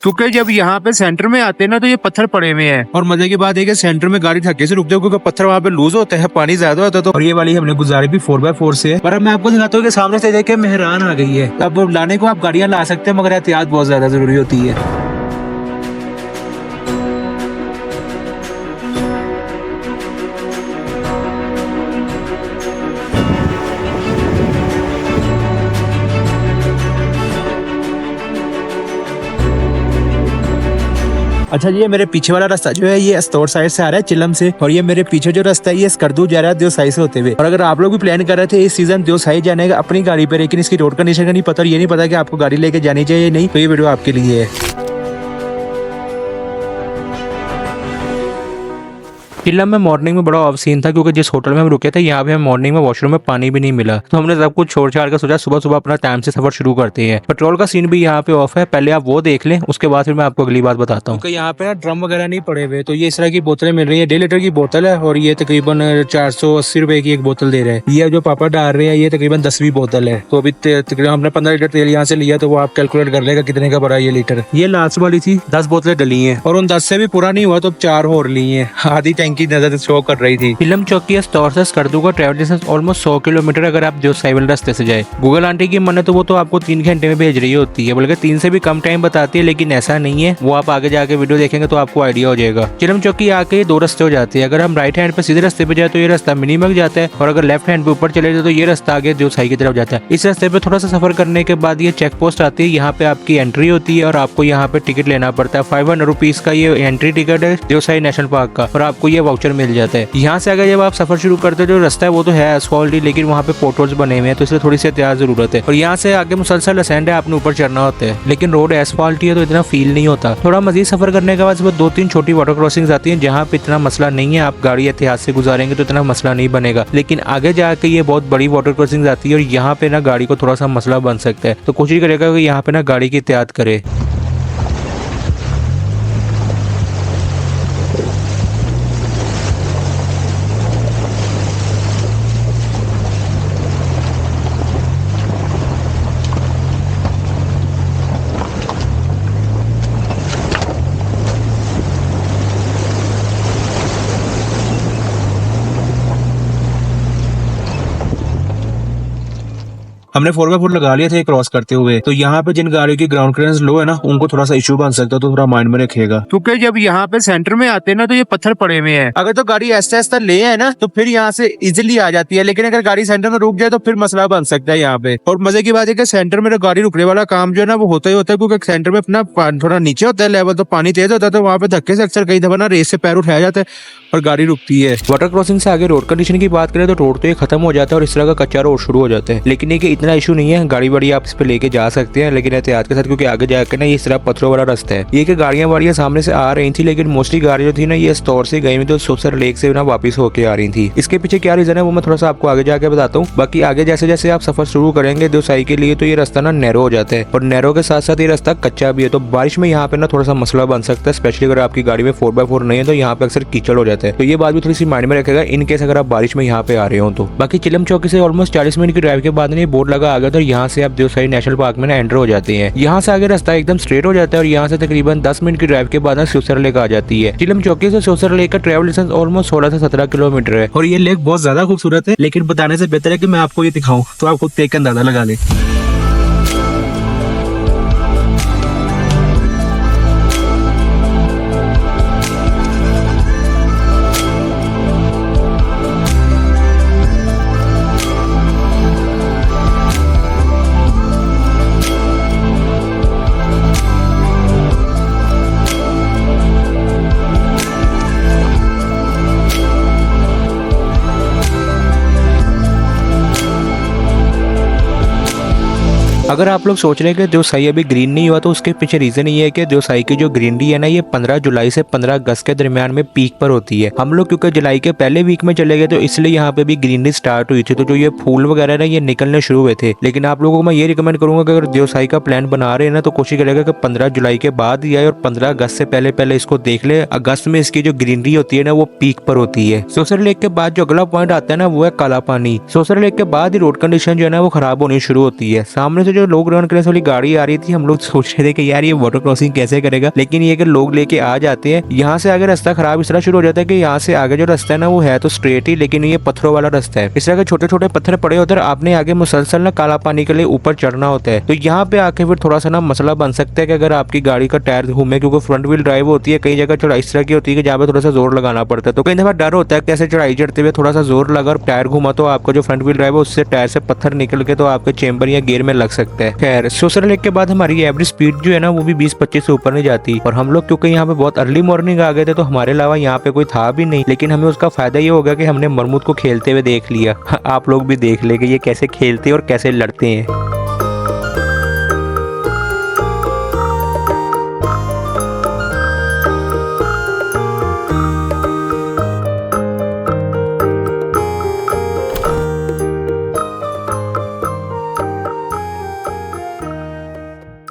क्योंकि जब यहाँ पे सेंटर में आते हैं ना तो ये पत्थर पड़े हुए हैं। और मजे की बात है कि सेंटर में गाड़ी धक्के से रुकते हो क्योंकि पत्थर वहाँ पे लूज होते हैं, पानी ज्यादा होता है। तो और ये वाली हमने गुजारी भी 4x4 से है। पर अब मैं आपको दिखाता हूँ कि सामने से देख के मेहरान आ गई है। अब लाने को आप गाड़ियां ला सकते हैं मगर एहतियात बहुत ज्यादा जरूरी होती है। अच्छा जी, ये मेरे पीछे वाला रास्ता जो है ये एस्तोर साइड से आ रहा है, चिलम से। और ये मेरे पीछे जो रास्ता है ये स्कर्दू जा रहा है देवसाई से होते हुए। और अगर आप लोग भी प्लान कर रहे थे इस सीजन देवसाई जाने का अपनी गाड़ी पे, लेकिन इसकी रोड कंडीशन का नहीं पता और ये नहीं पता कि आपको गाड़ी लेके जानी चाहिए नहीं, तो ये वीडियो आपके लिए है। चिल्लम में मॉर्निंग में बड़ा ऑफ सीन था क्योंकि जिस होटल में हम रुके थे यहाँ पे हमें मॉर्निंग में वॉशरूम में पानी भी नहीं मिला। तो हमने सब कुछ छोड़ छाड़ कर सोचा सुबह सुबह अपना टाइम से सफर शुरू करते हैं। पेट्रोल का सीन भी यहाँ पे ऑफ है, पहले आप वो देख लें, उसके बाद फिर मैं आपको अगली बात बताता हूँ। क्योंकि यहाँ पे ना ड्रम वगैरह नहीं पड़े हुए, तो ये इस तरह की बोतलें मिल रही है। 1.5 लीटर की बोतल है और ये तकरीबन 480 रुपए की एक बोतल दे रहे हैं। ये जो पापा डाल रहे हैं ये तकरीबन 10वीं बोतल है। तो अभी तकरीबन हमने 15 लीटर तेल यहाँ से लिया, तो वो आप कैलकुलेट कर लेगा कितने का पड़ा ये लीटर। ये लास्ट वाली थी, 10 बोतलें डली है और उन 10 से भी पूरा नहीं हुआ तो 4 और ली है। आधी टैंकी नजर शो कर रही थी। फिल्म चौकी स्टोर से स्कर्दू का ट्रैवल डिस्टेंस ऑलमोस्ट 100 किलोमीटर अगर आप देवसाई वाले रास्ते से जाए। गूगल आंटी की मन है तो वो तो आपको 3 घंटे में भेज रही होती है, बल्कि 3 से भी कम टाइम बताती है, लेकिन ऐसा नहीं है। वो आप आगे जाके वीडियो देखेंगे तो आपको आइडिया हो जाएगा। चिलम चौकी आके 2 रास्ते हो जाते हैं। अगर हम राइट हैंड पे सीधे रास्ते पे जाए तो ये रास्ता मिनीमग जाता है, और अगर लेफ्ट हैंड पे ऊपर चले जाए तो ये रास्ता आगे देवसाई की तरफ जाता है। इस रास्ते पे थोड़ा सा सफर करने के बाद ये चेक पोस्ट आती है, यहाँ पे आपकी एंट्री होती है और आपको यहाँ पे टिकट लेना पड़ता है। 500 रुपीज का ये एंट्री टिकट है देवसाई नेशनल पार्क का, और आपको ये वाउचर मिल जाता है। यहाँ से अगर जब आप सफर शुरू करते हो जो रास्ता है वो तो है एस्फॉल्ट ही, लेकिन वहाँ पे पोर्टल्स बने हुए हैं तो इसलिए थोड़ी सी एहतियात जरूरत है। और यहाँ से आगे मुसलसल असेंड है, आपने ऊपर चढ़ना होता है, लेकिन रोड एस्फॉल्ट ही है तो इतना फील नहीं होता। थोड़ा मजीद सफर करने के बाद सिर्फ 2-3 छोटी वाटर क्रॉसिंग्स आती हैं जहाँ पे इतना मसला नहीं है। आप गाड़ी एहतियात से गुजारेंगे तो इतना मसला नहीं बनेगा, लेकिन आगे जाके ये बहुत बड़ी वाटर क्रॉसिंग्स आती है और यहाँ पे ना गाड़ी को थोड़ा सा मसला बन सकता है। तो कोशिश करेगा कि यहाँ पे ना गाड़ी की एहतियात करे। हमने 4x4 लगा लिया था क्रॉस करते हुए, तो यहाँ पे जिन गाड़ियों की ग्राउंड क्लियरेंस लो है ना उनको थोड़ा सा इशू बन सकता है, तो थोड़ा माइंड में रखिएगा। क्योंकि जब यहाँ पे सेंटर में आते हैं ना तो ये पत्थर पड़े हुए हैं। अगर तो गाड़ी ऐसा ऐसा ले है ना तो फिर यहाँ से इजिली आ जाती है, लेकिन अगर गाड़ी सेंटर में रुक जाए तो फिर मसला बन सकता है यहाँ पे। और मजे की बात है कि सेंटर में गाड़ी रुकने वाला काम जो है ना वो होता ही होता है, क्योंकि सेंटर में अपना थोड़ा नीचे होता है लेवल, तो पानी तेज होता है, तो वहाँ पे धक्के से अक्सर कई दफा ना रेस से पैर उठाया जाता है और गाड़ी रुकती है। वाटर क्रॉसिंग से आगे रोड कंडीशन की बात करें तो रोड तो ये खत्म हो जाता है और इस तरह का कच्चा रोड शुरू हो जाता है, लेकिन ये कि इतना इशू नहीं है, गाड़ी वाड़ी आप इस पे लेके जा सकते हैं, लेकिन एहतियात के साथ, क्योंकि आगे जाकर ना ये इस तरह पत्थरों वाला रास्ता है। ये कि गाड़ियां वाड़ियां सामने से आ रही थी, लेकिन मोस्टली गाड़ी जो थी ना ये स्टोर से गई हुई तो सोसर लेक से ना वापस होके आ रही थी। इसके पीछे क्या रीजन है वो मैं थोड़ा सा आपको आगे जाके बताता हूँ। बाकी आगे जैसे जैसे आप सफर शुरू करेंगे देवसाई के लिए तो ये रास्ता ना नैरो हो जाता है, और नैरो के साथ साथ ये रास्ता कच्चा भी है, तो बारिश में यहाँ पे ना थोड़ा सा मसला बन सकता है, स्पेशली अगर आपकी गाड़ी में 4x4 नहीं है तो यहाँ पे अक्सर कीचड़ हो जाता है। तो ये बात भी थोड़ी सी माइंड में रखेगा इन केस अगर आप बारिश में यहाँ पे आ रहे हो तो। बाकी चिलम चौकी से ऑलमोस्ट 40 मिनट की ड्राइव के बाद ये बोर्ड लगा आ गया था, यहाँ से आप देवसाई नेशनल पार्क में ना एंटर हो जाते हैं। यहाँ से आगे रास्ता एकदम स्ट्रेट हो जाता है और यहाँ से तकरीबन 10 मिनट की ड्राइव के बाद सिवसर लेक आ जाती है। चिलम चौकी से सिवसर लेक का ट्रैवल डिस्टेंस ऑलमोस्ट 16 से 17 किलोमीटर है और ये लेक बहुत ज्यादा खूबसूरत है, लेकिन बताने से बेहतर है कि मैं आपको ये दिखाऊं तो आप खुद देख के अंदाजा लगा ले। अगर आप लोग सोच रहे हैं कि देवसाई अभी ग्रीन नहीं हुआ तो उसके पीछे रीजन ये है कि देवसाई की जो ग्रीनरी है ना ये 15 जुलाई से 15 अगस्त के दरमियान में पीक पर होती है। हम लोग क्योंकि जुलाई के पहले वीक में चले गए तो इसलिए यहाँ पे भी ग्रीनरी स्टार्ट हुई थी, तो जो ये फूल वगैरह ना ये निकलने शुरू हुए थे। लेकिन आप लोगों को मैं ये रिकमेंड करूंगा कि अगर देवसाई का प्लान बना रहे हैं ना तो कोशिश करेगा कि 15 जुलाई के बाद ही आए और 15 अगस्त से पहले पहले इसको देख ले। अगस्त में इसकी जो ग्रीनरी होती है ना वो पीक पर होती है। सोसर लेक के बाद जो अगला पॉइंट आता है ना वो है काला पानी। सोसर लेक के बाद ही रोड कंडीशन जो है ना वो खराब होनी शुरू होती है। सामने से जो जो लोग रन क्रेस वाली गाड़ी आ रही थी, हम लोग सोच रहे थे कि यार ये वाटर क्रॉसिंग कैसे करेगा, लेकिन ये कि लोग लेके आ जाते हैं। यहाँ से आगे रास्ता खराब इस तरह शुरू हो जाता है कि यहाँ से आगे जो रास्ता है ना वो है तो स्ट्रेट ही, लेकिन ये पत्थरों वाला रास्ता है। इस तरह के छोटे छोटे पत्थर पड़े होते हैं, आपने आगे मुसलसल ना काला पानी के लिए ऊपर चढ़ना होता है। तो यहाँ पे आके फिर थोड़ा सा ना मसला बन सकता है कि अगर आपकी गाड़ी का टायर घूमे, क्योंकि फ्रंट व्हील ड्राइव होती है, कई जगह चढ़ाई इस तरह की होती है कि जहाँ पे थोड़ा सा जोर लगाना पड़ता है। तो कई दफा डर होता है कैसे चढ़ाई चढ़ते हुए थोड़ा सा जोर लगा और टायर घुमा तो आपका जो फ्रंट व्हील ड्राइव है उससे टायर से पत्थर निकल के तो आपके चेंबर या गियर में लग सकता है। खैर सोशल लेक के बाद हमारी एवरेज स्पीड जो है ना वो भी 20-25 से ऊपर नहीं जाती, और हम लोग क्योंकि यहाँ पे बहुत अर्ली मॉर्निंग आ गए थे तो हमारे अलावा यहाँ पे कोई था भी नहीं, लेकिन हमें उसका फायदा ये होगा कि हमने मरमुत को खेलते हुए देख लिया। आप लोग भी देख ले कि ये कैसे खेलते हैं और कैसे लड़ते हैं।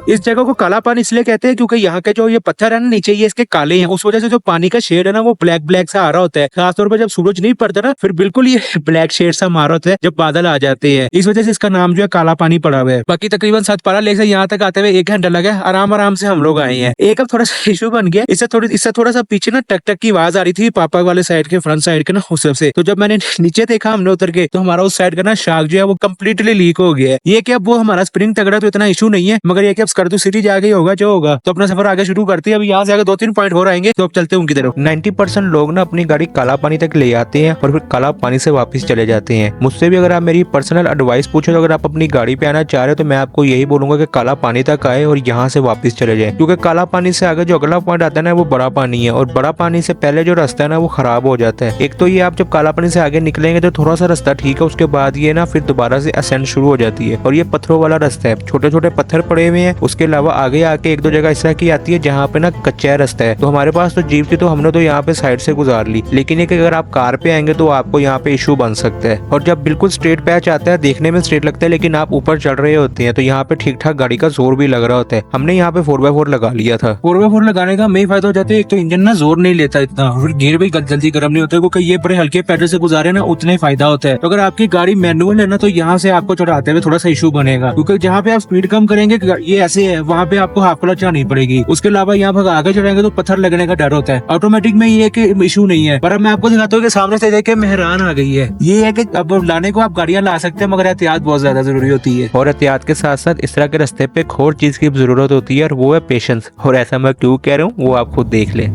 इस जगह को काला पानी इसलिए कहते हैं क्योंकि यहाँ के जो ये पत्थर है ना नीचे ये इसके काले हैं, उस वजह से जो पानी का शेड है ना वो ब्लैक ब्लैक सा आ रहा होता है। खासतौर पर जब सूरज नहीं पड़ता ना फिर बिल्कुल ये ब्लैक शेड सा मारा होता है जब बादल आ जाते हैं, इस वजह से इसका नाम जो है काला पानी पड़ा हुआ है। बाकी तकरीबन सतपारा लेक से यहाँ तक आते हुए 1 घंटा लगा, आराम से हम लोग आए हैं। एक अब थोड़ा सा इशू बन गया, इससे थोड़ा सा पीछे ना टक टक की आवाज आ रही थी पापा वाले साइड के फ्रंट साइड के ना उस तरफ से। तो जब मैंने नीचे देखा हमने उतर के तो हमारा उस साइड का ना शार्क जो है वो कम्प्लीटली लीक हो गया है। ये कि अब वो हमारा स्प्रिंग तगड़ा तो इतना इशू नहीं है, मगर ये कि अब स्कर्दू सिटी जाके होगा जो होगा। तो अपना सफर आगे शुरू करते हैं। अभी यहाँ से आगे 2-3 पॉइंट हो रहेंगे तो अब चलते हैं उनकी तरफ। 90% लोग ना अपनी गाड़ी काला पानी तक ले आते हैं और फिर काला पानी से वापस चले जाते हैं। मुझसे भी अगर आप मेरी पर्सनल एडवाइस पूछो तो अगर आप अपनी गाड़ी पे आना चाह रहे हो तो मैं आपको यही बोलूंगा कि काला पानी तक आए और यहाँ से वापस चले जाए, क्योंकि काला पानी से आगे जो अगला पॉइंट आता है ना वो बड़ा पानी है, और बड़ा पानी से पहले जो रास्ता है ना वो खराब हो जाता है। एक तो ये आप जब काला पानी से आगे निकलेंगे तो थोड़ा सा रास्ता ठीक है, उसके बाद ये ना फिर दोबारा से असेंड शुरू हो जाती है, और ये पत्थरों वाला रास्ता है, छोटे छोटे पत्थर पड़े हुए हैं। उसके अलावा आगे आके 1-2 जगह इस तरह की आती है जहाँ पे ना कच्चा रास्ता है। तो हमारे पास तो जीप थी तो हमने तो यहाँ पे साइड से गुजार ली, लेकिन ये कि अगर आप कार पे आएंगे तो आपको यहाँ पे इशू बन सकता है। और जब बिल्कुल स्ट्रेट पैच आता है देखने में स्ट्रेट लगता है, लेकिन आप ऊपर चढ़ रहे होते हैं तो यहाँ पे ठीक ठाक गाड़ी का जोर भी लग रहा होता है। हमने यहाँ पे 4x4 लगा लिया था। 4x4 लगाने का मेन फायदा हो जाता है, एक तो इंजन ना जोर नहीं लेता इतना, और गियर भी जल्दी गर्म नहीं होता, क्योंकि ये बड़े हल्के पैडल से गुजारे ना उतने फायदा होता है। तो अगर आपकी गाड़ी मैनुअल है ना तो यहाँ से आपको चढ़ाते हुए थोड़ा सा इशू बनेगा, क्योंकि जहाँ पे आप स्पीड कम करेंगे ये ऐसे है, वहाँ पे आपको हाफ क्लच चढ़ानी पड़ेगी। उसके अलावा यहाँ पर आगे चढ़ेंगे तो पत्थर लगने का डर होता है। ऑटोमेटिक में ये कि इशू नहीं है, पर अब मैं आपको दिखाता हूँ कि सामने से देख के हैरान आ गई है। ये है कि अब लाने को आप गाड़ियां ला सकते हैं, मगर एहतियात बहुत ज्यादा जरूरी होती है, और एहतियात के साथ साथ इस तरह के रास्ते पे एक और चीज की जरूरत होती है और वो है पेशेंस। और ऐसा मैं क्यों कह रहा हूँ वो आप खुद देख ले।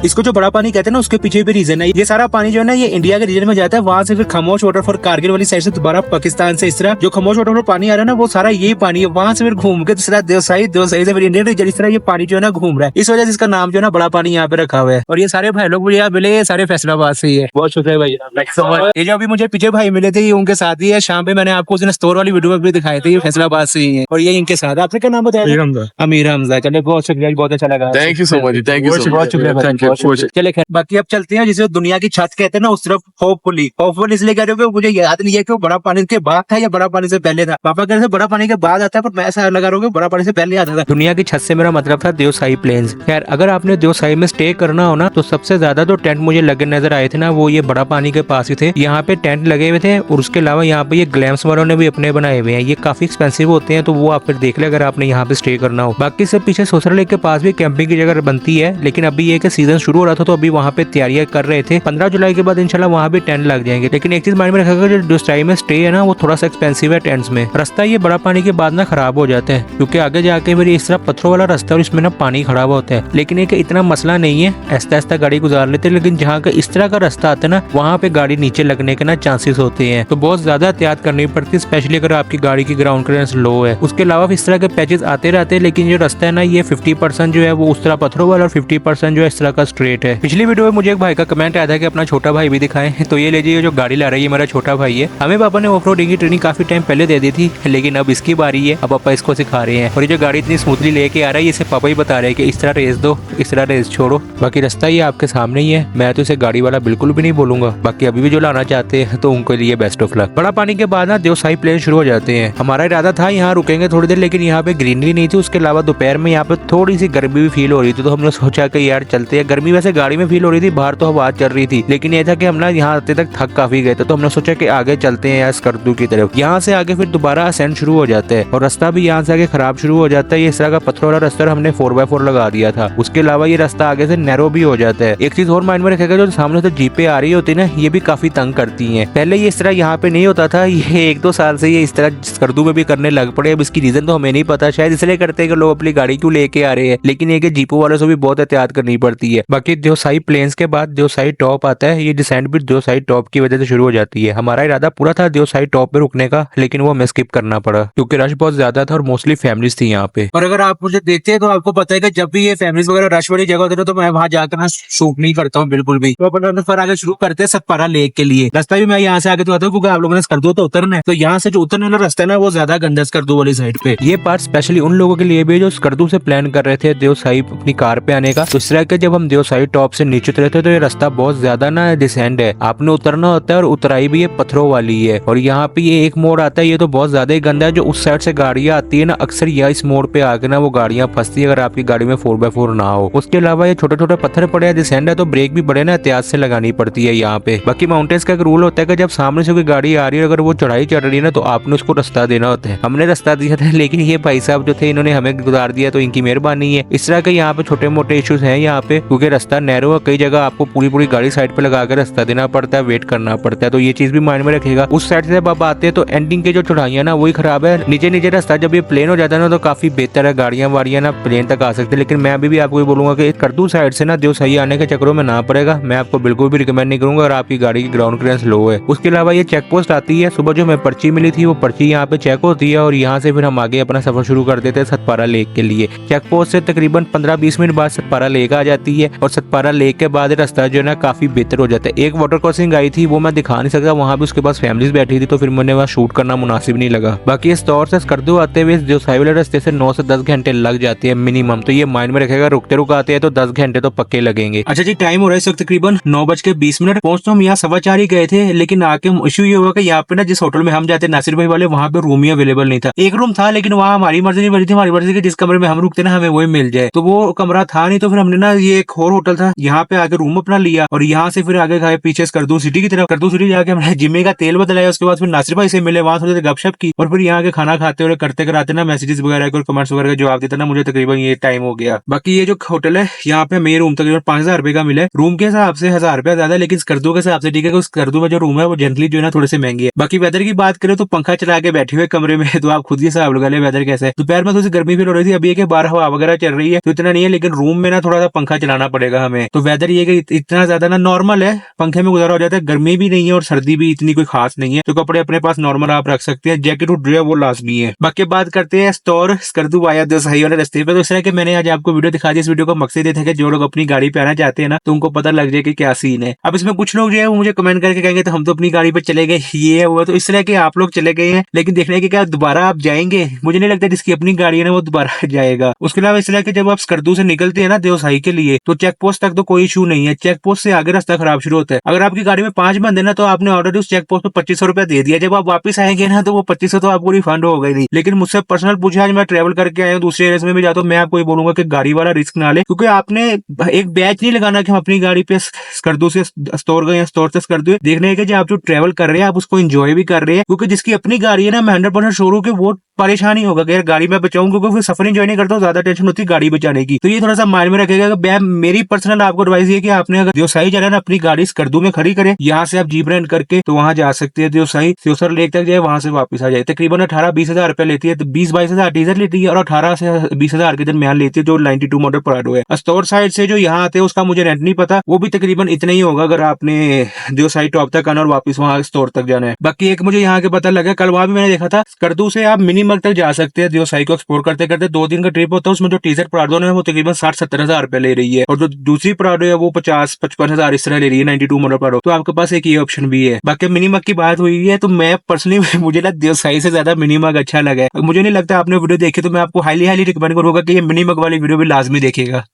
इसको जो बड़ा पानी कहते हैं ना उसके पीछे भी रीजन है। ये सारा पानी जो है ना ये इंडिया के रीजन में जाता है, वहां से फिर खामोश वाटरफॉल कारगिल वाली साइड से दोबारा पाकिस्तान से इस तरह जो खामोश वाटरफॉल पानी आ रहा है ना वो सारा यही पानी है, वहां से फिर घूम के दूसरा देवसाई से फिर इंडियन रीजन, इस तरह ये पानी जो है ना घूम रहा है। इस वजह से इसका नाम जो है ना बड़ा पानी यहाँ पे रखा हुआ है। और ये सारे भाई लोग मुझे मिले, ये सारे फैसलाबाद से ही है। बहुत शुक्रिया भैया। ये जो अभी मुझे पीछे भाई मिले थे ये उनके साथ ही है। शाम पे मैंने आपको स्टोर वाली वीडियो भी दिखाए थे, ये फैसलाबाद से ही है और ये इनके साथ। आपने क्या नाम बताया? अमीर हमजा। चले बहुत शुक्रिया, बहुत अच्छा लगा। Thank you so much. Thank you so much. चले खैर बाकी अब चलते हैं जिसे दुनिया की छत कहते हैं ना उस तरफ। होपफुली इसलिए कह रहे हो, मुझे याद नहीं है कि वो बड़ा पानी के बाद था या बड़ा पानी से पहले था। पापा कह रहे थे बड़ा पानी के बाद आता है, पर मैं ऐसा लगा रहा हूँ बड़ा पानी से पहले आता था। दुनिया की छत से मेरा मतलब था देवसाई प्लेन्स। खैर अगर आपने देवसाई में स्टे करना हो ना तो सबसे ज्यादा जो टेंट मुझे लगे नजर आए थे ना वो ये बड़ा पानी के पास ही थे। यहाँ पे टेंट लगे हुए थे और उसके अलावा यहाँ पे ये ग्लैम्स वालों ने भी अपने बनाए हुए हैं। ये काफी एक्सपेंसिव होते हैं तो वो आप फिर देख ले अगर आपने यहाँ पे स्टे करना हो। बाकी सब पीछे सोसर लेक के पास भी कैंपिंग की जगह बनती है, लेकिन अभी ये सीजन शुरू हो रहा था तो अभी वहाँ पे तैयारियां कर रहे थे। 15 जुलाई के बाद इंशाल्लाह वहाँ भी टेंट लग जाएंगे। लेकिन एक चीज माइंड में रखा जो दोस्ताई में स्टे है ना वो थोड़ा सा एक्सपेंसिव है टेंट्स में। रास्ता ये बड़ा पानी के बाद ना खराब हो जाता है, क्योंकि आगे जाके मेरी इस तरह पत्थरों वाला रास्ता और इसमें ना पानी खराब होता है। लेकिन एक इतना मसला नहीं है, ऐसा ऐसा गाड़ी गुजार लेते हैं। लेकिन जहाँ का इस तरह का रास्ता आता है ना वहाँ पे गाड़ी नीचे लगने के ना चांसेस होते हैं, तो बहुत ज्यादा एहतियात करनी पड़ती है, स्पेशली अगर आपकी गाड़ी की ग्राउंड क्लियरेंस लो है। उसके अलावा इस तरह के पैचेस आते रहते हैं, लेकिन जो रास्ता है ना ये 50% जो है वो उस तरह पत्थरों वाला और 50% जो है इस तरह का स्ट्रेट है। पिछली वीडियो में मुझे एक भाई का कमेंट आया था कि अपना छोटा भाई भी दिखाएं, तो ये लीजिए जो गाड़ी ला रही है मेरा छोटा भाई है। हमें पापा ने ऑफ रोडिंग की ट्रेनिंग काफी टाइम पहले दे दी थी, लेकिन अब इसकी बारी है, अब पापा इसको सिखा रहे हैं। और ये जो गाड़ी इतनी स्मूथली लेके आ रहा है, इसे पापा ही बता रहे हैं कि इस तरह रेस दो, इस तरह रेस छोड़ो। बाकी रास्ता ये आपके सामने ही है, मैं तो इसे गाड़ी वाला बिल्कुल भी नहीं बोलूंगा। बाकी अभी भी जो लाना चाहते हैं तो उनके लिए बेस्ट ऑफ लक। बड़ा पानी के बाद ना देवसाई प्लेन शुरू हो जाते हैं। हमारा इरादा था यहाँ रुकेंगे थोड़ी देर, लेकिन यहाँ पे ग्रीनरी नहीं थी। उसके अलावा दोपहर में यहाँ पे थोड़ी सी गर्मी भी फील हो रही थी, तो हमने सोचा कि यार चलते हैं। गर्मी वैसे गाड़ी में फील हो रही थी, बाहर तो हवा चल रही थी, लेकिन ये था कि हम ना यहाँ आते तक थक काफी गए थे, तो हमने सोचा कि आगे चलते हैं यार स्कर्दू की तरफ। यहाँ से आगे फिर दोबारा असेंड शुरू हो जाता है और रास्ता भी यहाँ से आगे खराब शुरू हो जाता है। ये इस तरह का पत्थर वाला रास्ता हमने 4x4 लगा दिया था। उसके अलावा ये रास्ता आगे से नैरो भी हो जाता है। एक चीज और माइंड में रखेगा, जो सामने से जीपे आ रही होती है ना, ये भी काफी तंग करती हैं। पहले ये इस तरह यहाँ पे नहीं होता था, ये 1-2 साल से ये इस तरह स्कर्दू में भी करने लग पड़े। अब इसकी रीजन तो हमें नहीं पता, शायद इसलिए करते हैं कि लोग अपनी गाड़ी क्यों लेके आ रहे हैं, लेकिन ये कि जीपो वालों से भी बहुत एहतियात करनी पड़ती है। बाकी देवसाई प्लेन्स के बाद देवसाई टॉप आता है। ये डिसेंट भी देवसाई टॉप की वजह से शुरू हो जाती है। हमारा इरादा पूरा था देवसाई टॉप पे रुकने का, लेकिन वो हमें स्किप करना पड़ा क्योंकि रश बहुत ज्यादा था और मोस्टली फैमिलीज थी यहाँ पे। और अगर आप मुझे देखते हैं तो आपको पता है कि जब भी ये फैमिलीज वगैरह रश वाली जगह होती है तो मैं वहां जाकर ना शूट नहीं करता हूँ बिल्कुल भी। तो अपन फिर आगे शुरू करते हैं सतपारा लेक के लिए। रास्ता भी मैं यहाँ से आगे तो आता हूँ क्योंकि आप लोगों ने स्कर्दू तो उतरना है, तो यहाँ से जो उतरने वाला रास्ता है ना वो ज्यादा गंदा है स्कर्दू वाली साइड पे। ये पार्ट स्पेशली उन लोगों के लिए भी है जो स्कर्दू से प्लान कर रहे थे देवसाई अपनी कार पे आने का। तो इस तरह के जब हम देवसाई टॉप से नीचे उतरे थे तो ये रास्ता बहुत ज्यादा ना डिसेंड है, आपने उतरना होता है और उतराई भी ये पत्थरों वाली है। और यहाँ पे ये एक मोड़ आता है, ये तो बहुत ज्यादा ही गंदा है। जो उस साइड से गाड़ियां आती है ना, अक्सर यह इस मोड़ पे आके ना वो गाड़ियां फंसती है अगर आपकी गाड़ी में 4x4 ना हो। उसके अलावा ये छोटे छोटे पत्थर पड़े हैं, डिसेंड है, तो ब्रेक भी बड़े ना एहतियात से लगानी पड़ती है यहाँ पे। बाकी माउंटेन्स का एक रूल होता है कि जब सामने से कोई गाड़ी आ रही है, अगर वो चढ़ाई चढ़ रही है ना, तो आपने उसको रास्ता देना होता है। हमने रास्ता दिया था, लेकिन ये भाई साहब जो थे इन्होंने हमें गुजार दिया, तो इनकी मेहरबानी है। इस तरह के यहाँ पे छोटे मोटे इश्यूज हैं यहाँ पे, क्योंकि रास्ता नैरो है। कई जगह आपको पूरी पूरी गाड़ी साइड पे लगा कर रास्ता देना पड़ता है, वेट करना पड़ता है, तो ये चीज भी माइंड में रखेगा। उस साइड से जब आप आते हैं तो एंडिंग के जो चढ़ाइयां ना वही खराब है। नीचे नीचे रास्ता जब ये प्लेन हो जाता है ना तो काफी बेहतर है, गाड़ियां वाड़ियां ना प्लेन तक आ सकते हैं। लेकिन मैं अभी भी आपको बोलूंगा कि स्कर्दू साइड से ना देवसाई आने के चक्करों में ना पड़ेगा, मैं आपको बिल्कुल भी रिकमेंड नहीं करूंगा। और आपकी गाड़ी की ग्राउंड क्लियरेंस लो है। उसके अलावा ये चेक पोस्ट आती है, सुबह जो हमें पर्ची मिली थी वो पर्ची यहाँ पे चेक होती है और यहाँ से फिर हम आगे अपना सफर शुरू कर देते हैं सतपारा लेक के लिए। चेक पोस्ट से तकरीबन 15-20 मिनट बाद सतपारा लेक आ जाती है और सतपारा लेक के बाद रास्ता जो है ना काफी बेहतर हो जाता है। एक वाटर क्रॉसिंग आई थी, वो मैं दिखा नहीं सकता, वहाँ भी उसके पास फैमिलीज बैठी थी, तो फिर मैंने वहाँ शूट करना मुनासिब नहीं लगा। बाकी इस तौर से स्कर्दू आते हुए देवसाई वाले रास्ते से 9 से 10 घंटे लग जाते हैं मिनिमम, तो ये माइंड में रखेगा। रुकते रुकाते हैं तो 10 घंटे तो पक्के लगेंगे। अच्छा जी, टाइम हो रहा है इस वक्त तकरीबन 9:20। पहुंचते हम यहाँ 4:15 ही गए थे, लेकिन आके इशू ये हुआ कि यहाँ पे ना जिस होटल में हम जाते नासिर भाई वाले, वहाँ पे रूम ही अवेलेबल नहीं था। एक रूम था लेकिन वहाँ हमारी मर्जी नहीं बनी थी, हमारी मर्जी की जिस कमरे में हम रुकते ना हमें वही मिल जाए, तो वो कमरा था नहीं। तो फिर हमने ना ये एक और होटल था यहाँ पे आके रूम अपना लिया और यहाँ से फिर आगे गए पीछे स्कर्दू सिटी की तरफ। स्कर्दू सिटी जाके हमने जिम्मे का तेल बदलाया, उसके बाद फिर नासिर भाई से मिले, वहाँ थोड़ी देर गपशप की और फिर यहाँ के खाना खाते हुए करते कराते ना मैसेजेस वगैरह और कमेंट्स वगैरह का जवाब देता ना मुझे तकरीबन ये टाइम हो गया। बाकी ये जो होटल है यहाँ पे मेरे रूम तकरीबन 5000 रुपए का मिले। रूम के हिसाब से 1000 रुपया ज्यादा, लेकिन स्कर्दू के हिसाब से ठीक है। स्कर्दू में जो रूम है वो जनरली जो है ना थोड़े से महंगी है। बाकी वेदर की बात करें तो पंखा चला के बैठे हुए कमरे में, तो आप खुद ही हिसाब लगा ले वेदर कैसा है। दोपहर में थोड़ी गर्मी फील हो रही थी, अभी है बाहर हवा वगैरह चल रही है तो इतना नहीं है, लेकिन रूम में ना थोड़ा सा पंखा चलाना पड़ेगा हमें। तो वेदर ये कि इतना ज्यादा ना नॉर्मल है, पंखे में गुजारा हो जाता है। गर्मी भी नहीं है और सर्दी भी इतनी कोई खास नहीं है, तो कपड़े अपने पास नॉर्मल आप रख सकते हैं। जैकेट उठ रही है वो लाजमी है। बाकी बात करते हैं स्टोर स्कर्दू आया देवसाई वाले रास्ते पे। तो इस तरह के मैंने आज आपको वीडियो दिखा दी। इस वीडियो का मकसद ये था कि जो लोग अपनी गाड़ी पे आना चाहते हैं ना, तो उनको पता लग जाए कि क्या सीन है। अब इसमें कुछ लोग जो है वो मुझे कमेंट करके कहेंगे तो हम तो अपनी गाड़ी पे चले गए, ये है वो। तो इस तरह के आप लोग चले गए हैं, लेकिन देखने के क्या दोबारा आप जाएंगे? मुझे नहीं लगता जिसकी अपनी गाड़ी है ना वो दोबारा जाएगा। उसके अलावा इस तरह के जब आप स्कर्दू से निकलते हैं ना देवसाई के लिए, तो चेक पोस्ट तक तो कोई इशू नहीं है। चेक पोस्ट से आगे रास्ता खराब शुरू होता है। अगर आपकी गाड़ी में 5 बंदे ना, तो आपने ऑलरेडी उस चेक पोस्ट पे 2500 रुपया दे दिया। जब आप वापस आएंगे ना तो वो 2500 तो आपको रिफंड हो गई नहीं। लेकिन मुझसे पर्सनल पूछे, आज मैं ट्रेवल करके आया हूँ दूसरे एरिया में भी जाता हूँ, मैं आपको ये बोलूंगा कि गाड़ी वाला रिस्क ना ले, क्योंकि आपने एक बैच नहीं लगाना कि हम अपनी गाड़ी पे स्कर्दू से स्टोर गए, स्टोर से स्कर्दू। देखने के आप जो ट्रेवल कर रहे हैं आप उसको एंजॉय भी कर रहे हैं, क्योंकि जिसकी अपनी गाड़ी है ना, मैं 100% श्योर हूं कि वो परेशानी होगा कि यार गाड़ी में बचाऊं, क्योंकि फिर सफर एंजॉय नहीं करता, ज्यादा टेंशन होती है गाड़ी बचाने की। तो ये थोड़ा सा माइंड में रखेगा। मेरी पर्सनल आपको एडवाइस है कि आपने अगर देवसाई जाना ना, अपनी गाड़ी स्कर्दू में खड़ी करें, यहाँ से आप जीप रेंट करके तो वहां जा सकते हैं देवसाई, सियोसर लेक तक जाए, वहां से वापस आ जाए। तकरीबन 18-20 हजार रुपया लेती है, तो 20-22 हजार डीजल लेती है और 18 से 20 हजार के दरमियान लेती है जो 92 मॉडल पराडो है। स्टोर साइड से जो यहाँ आते हैं उसका मुझे रेंट नहीं पता, वो भी तकरीबन इतना ही होगा अगर आपने देवसाई टॉप तक आना और वापस वहां स्टोर तक जाना है। बाकी एक मुझे यहाँ के पता लगा, कल वहां भी मैंने देखा था स्कर्दू से आप मिनिमम मिनिमम तक जा सकते हैं। जो साई को एक्सप्लोर करते करते 2 दिन का ट्रिप होता है, उसमें जो टीजर प्राडो है वो तकरीबन 60-70 हजार रुपए ले रही है, और जो दूसरी प्राडो है वो 50-55 हजार इस तरह ले रही है, 92 मॉडल प्राडो। तो आपके पास एक ये ऑप्शन भी है। बाकी मिनिमम की बात हुई है तो मैं पर्सनली मुझे ना जो साई से ज्यादा मिनिमम अच्छा लगा है। मुझे नहीं लगता आपने वीडियो देखी तो मैं आपको हाईली रिकमेंड करूंगा कि ये मिनिमम वाली वीडियो भी लाजमी देखेगा।